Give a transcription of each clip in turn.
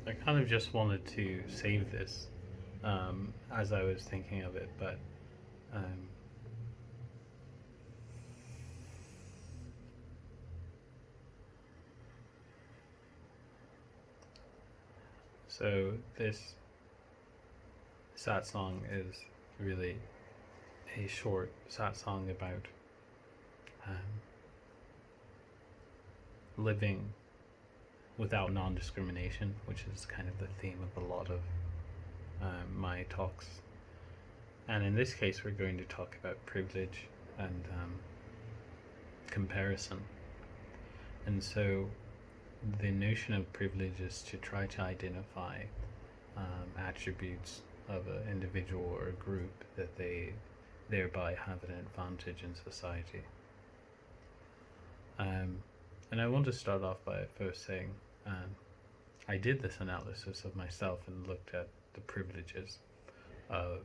I kind of just wanted to save this as I was thinking of it, but um, so this satsang is really a short satsang about um, living without non-discrimination, which is kind of the theme of a lot of my talks. And in this case, we're going to talk about privilege and comparison. And so the notion of privilege is to try to identify attributes of an individual or a group that they thereby have an advantage in society. And I want to start off by first saying I did this analysis of myself and looked at the privileges of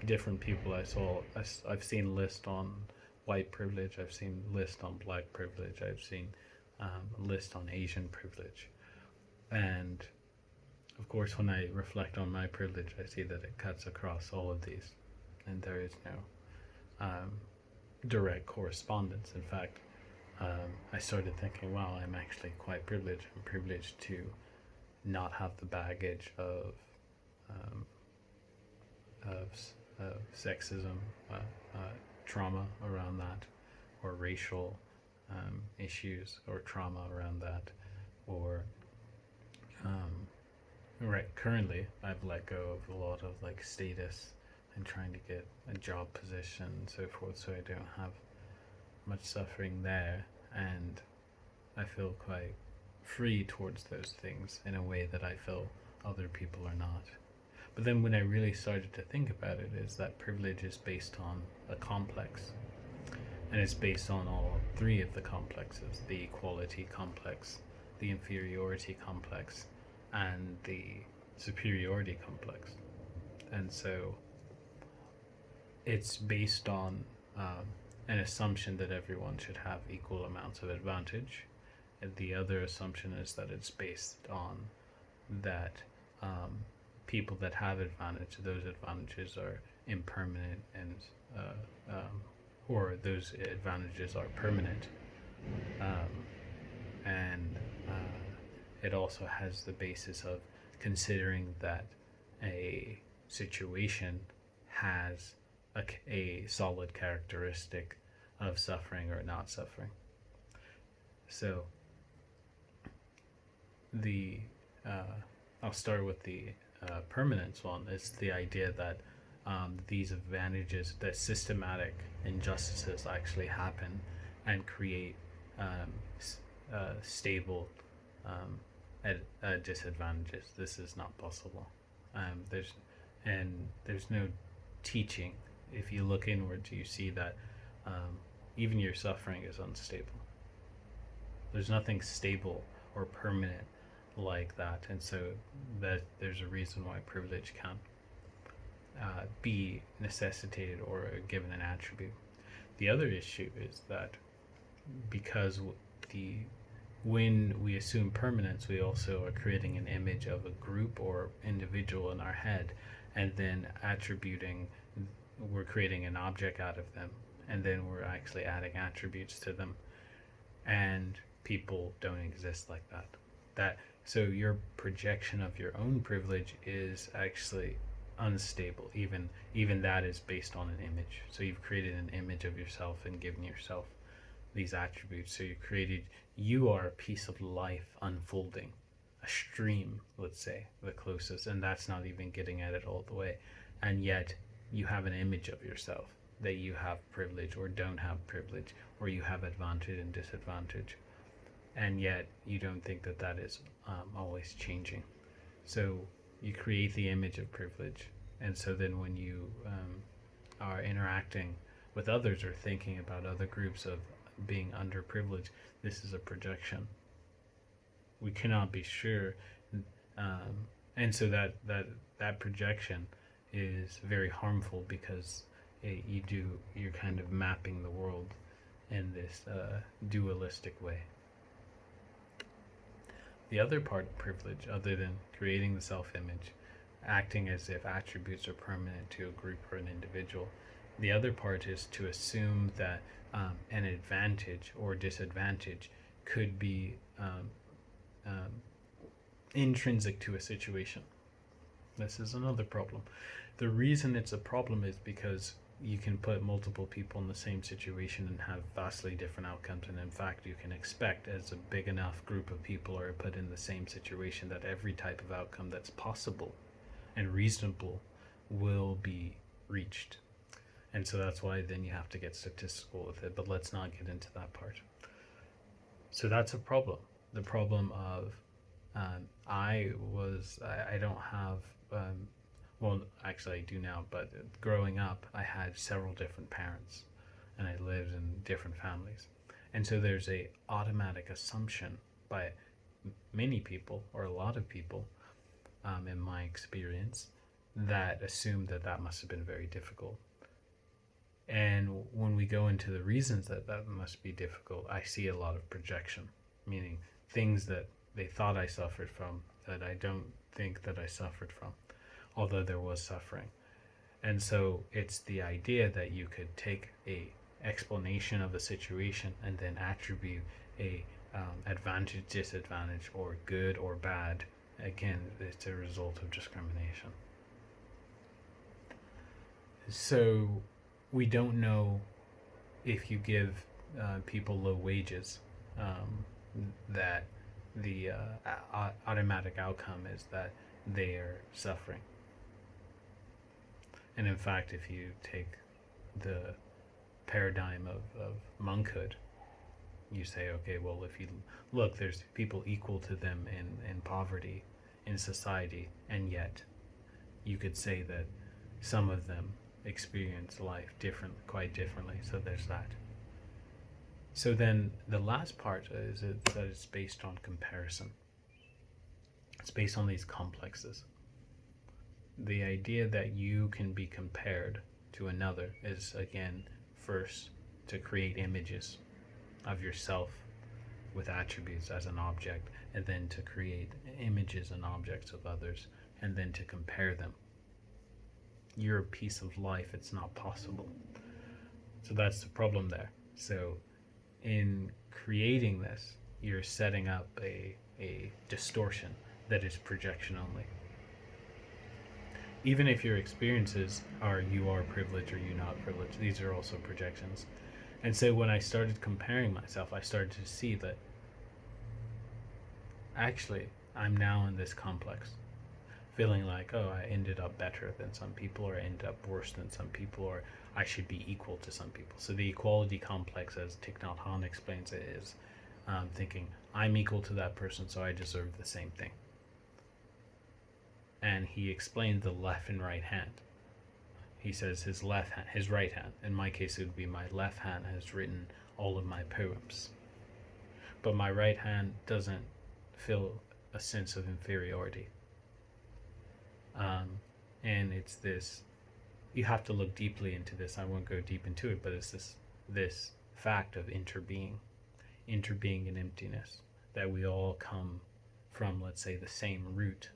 different people I saw. I've seen list on white privilege, I've seen list on black privilege, I've seen list on Asian privilege. And of course, when I reflect on my privilege, I see that it cuts across all of these, and there is no direct correspondence. In fact, I started thinking, wow, I'm actually quite privileged. I'm privileged to not have the baggage of um, sexism, trauma around that, or racial issues or trauma around that, or right. Currently, I've let go of a lot of like status and trying to get a job position and so forth, so I don't have much suffering there, and I feel quite free towards those things in a way that I feel other people are not. But then when I really started to think about it, is that privilege is based on a complex, and it's based on all three of the complexes: the equality complex, the inferiority complex, and the superiority complex. And so it's based on an assumption that everyone should have equal amounts of advantage. And the other assumption is that it's based on that people that have advantage, those advantages are impermanent, and or those advantages are permanent. And it also has the basis of considering that a situation has a solid characteristic of suffering or not suffering. So the I'll start with the permanence one. It's the idea that these advantages, that systematic injustices actually happen and create stable disadvantages. This is not possible. There's no teaching. If you look inward, you see that even your suffering is unstable. There's nothing stable or permanent like that, and so that there's a reason why privilege can be necessitated or given an attribute. The other issue is that because when we assume permanence, we also are creating an image of a group or individual in our head, and then we're creating an object out of them, and then we're actually adding attributes to them, and people don't exist like that. So your projection of your own privilege is actually unstable. Even that is based on an image. So you've created an image of yourself and given yourself these attributes. So you are a piece of life unfolding, a stream, let's say, the closest, and that's not even getting at it all the way. And yet you have an image of yourself that you have privilege or don't have privilege, or you have advantage and disadvantage, and yet you don't think that that is always changing. So you create the image of privilege, and so then when you are interacting with others or thinking about other groups of being underprivileged, this is a projection. We cannot be sure, and so that projection is very harmful because you're kind of mapping the world in this dualistic way. The other part of privilege, other than creating the self-image, acting as if attributes are permanent to a group or an individual, the other part is to assume that an advantage or disadvantage could be intrinsic to a situation. This is another problem. The reason it's a problem is because you can put multiple people in the same situation and have vastly different outcomes, and in fact you can expect, as a big enough group of people are put in the same situation, that every type of outcome that's possible and reasonable will be reached. And so that's why then you have to get statistical with it, but let's not get into that part. So that's a problem. The problem of I don't have well, actually I do now, but growing up I had several different parents and I lived in different families, and so there's a automatic assumption by many people, or a lot of people, in my experience, that assume that that must have been very difficult. And when we go into the reasons that that must be difficult, I see a lot of projection, meaning things that they thought I suffered from that I don't think that I suffered from, although there was suffering. And so it's the idea that you could take a explanation of a situation and then attribute a advantage, disadvantage, or good or bad. Again, it's a result of discrimination. So we don't know if you give people low wages, that the automatic outcome is that they are suffering. And in fact, if you take the paradigm of monkhood, you say, okay, well, if you look, there's people equal to them in poverty in society, and yet you could say that some of them experience life quite differently. So there's that. So then the last part is that it's based on comparison. It's based on these complexes. The idea that you can be compared to another is, again, first to create images of yourself with attributes as an object, and then to create images and objects of others, and then to compare them. Your piece of life, it's not possible. So that's the problem there. So in creating this, you're setting up a distortion that is projection only. Even if your experiences are you are privileged or you're not privileged, these are also projections. And so when I started comparing myself, I started to see that actually I'm now in this complex, feeling like, oh, I ended up better than some people, or I ended up worse than some people, or I should be equal to some people. So the equality complex, as Thich Nhat Hanh explains it, is thinking I'm equal to that person, so I deserve the same thing. And he explained the left and right hand. He says his right hand, in my case it would be my left hand, has written all of my poems, but my right hand doesn't feel a sense of inferiority. And it's this, you have to look deeply into this. I won't go deep into it, but it's this fact of interbeing in emptiness, that we all come from, let's say, the same root,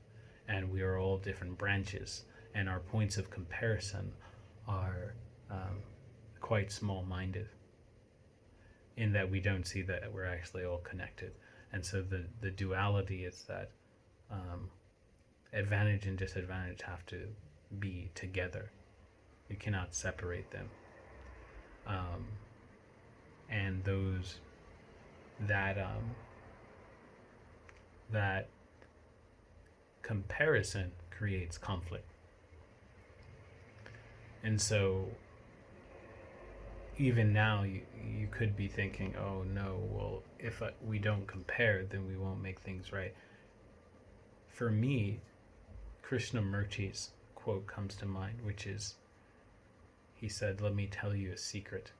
and we are all different branches, and our points of comparison are quite small-minded, in that we don't see that we're actually all connected. And so the duality is that advantage and disadvantage have to be together. You cannot separate them. And that comparison creates conflict. And so even now you could be thinking, oh no, well, if we don't compare, then we won't make things right. For me, Krishnamurti's quote comes to mind, which is, he said, let me tell you a secret.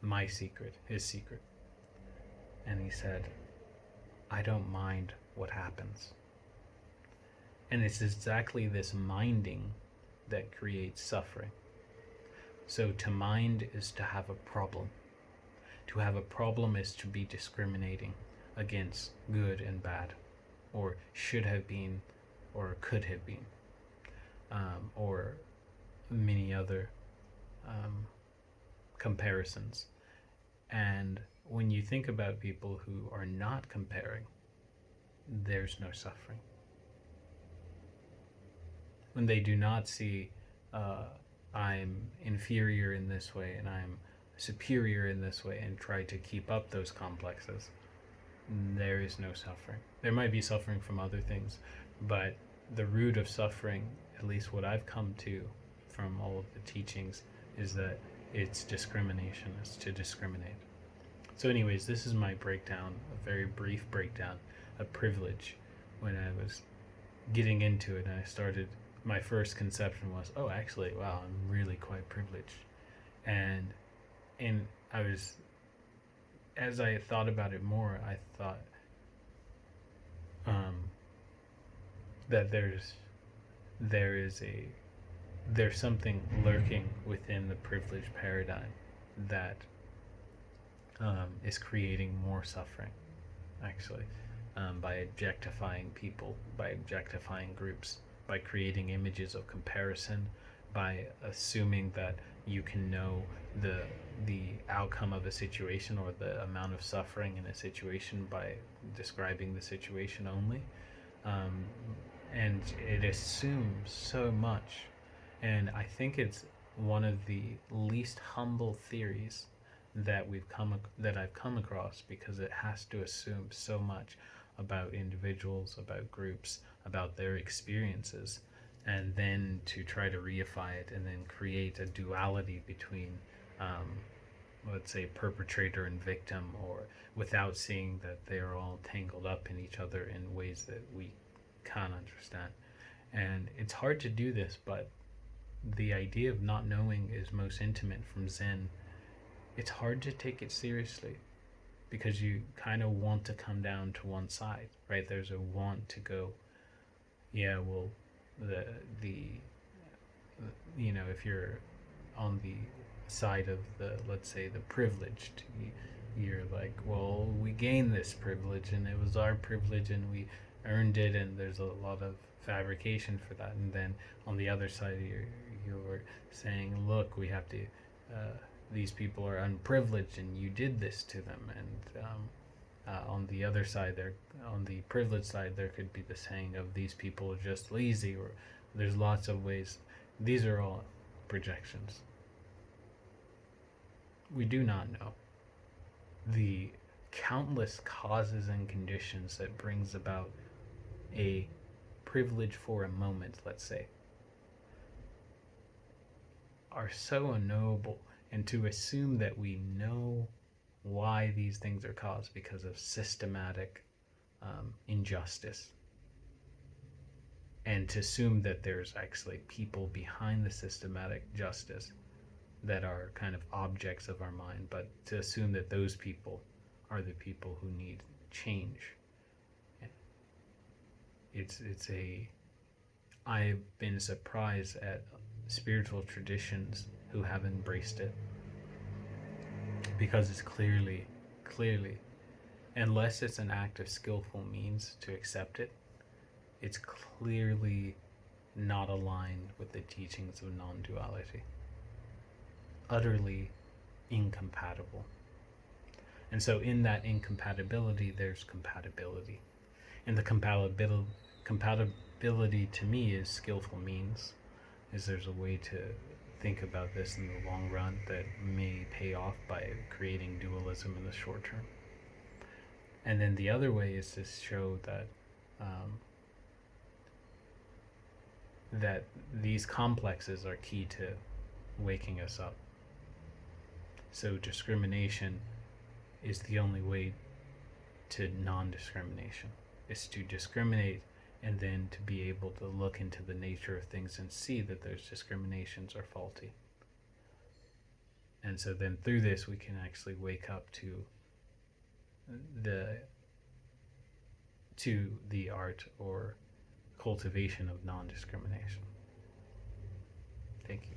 My secret, his secret. And he said, I don't mind what happens. And it's exactly this minding that creates suffering. So to mind is to have a problem. To have a problem is to be discriminating. against good and bad, or should have been, or could have been, or many other comparisons. And when you think about people who are not comparing, there's no suffering. When they do not see, I'm inferior in this way and I'm superior in this way, and try to keep up those complexes, there is no suffering. There might be suffering from other things, but the root of suffering, at least what I've come to from all of the teachings, is that it's discrimination. It's to discriminate. So anyways, this is my breakdown, a very brief breakdown of privilege. When I was getting into it and I started, my first conception was, oh, actually, wow, I'm really quite privileged. And I was, as I thought about it more, I thought that there's something lurking within the privilege paradigm that is creating more suffering, actually, by objectifying people, by objectifying groups, by creating images of comparison, by assuming that you can know the outcome of a situation or the amount of suffering in a situation by describing the situation only. And it assumes so much. And I think it's one of the least humble theories that I've come across, because it has to assume so much about individuals, about groups, about their experiences, and then to try to reify it and then create a duality between let's say perpetrator and victim, or without seeing that they're all tangled up in each other in ways that we can't understand. And it's hard to do this, but the idea of not knowing is most intimate from Zen. It's hard to take it seriously because you kind of want to come down to one side, right? There's a want to go, yeah, well, the if you're on the side of the, let's say, the privileged, you're like, well, we gained this privilege and it was our privilege and we earned it, and there's a lot of fabrication for that. And then on the other side, you're saying, look, we have to these people are unprivileged and you did this to them. And on the other side, on the privileged side, there could be the saying of these people are just lazy, or there's lots of ways. These are all projections. We do not know the countless causes and conditions that brings about a privilege for a moment, let's say, are so unknowable. And to assume that we know why these things are caused because of systematic injustice, and to assume that there's actually people behind the systematic justice that are kind of objects of our mind, but to assume that those people are the people who need change. I've been surprised at spiritual traditions who have embraced it, because it's clearly, unless it's an act of skillful means to accept it, it's clearly not aligned with the teachings of non-duality. Utterly incompatible. And so in that incompatibility, there's compatibility. And the compatibility to me is skillful means, is there's a way to think about this in the long run that may pay off by creating dualism in the short term. And then the other way is to show that that these complexes are key to waking us up. So discrimination is the only way to non-discrimination. It's to discriminate and then to be able to look into the nature of things and see that those discriminations are faulty. And so then through this we can actually wake up to the art or cultivation of non-discrimination. Thank you.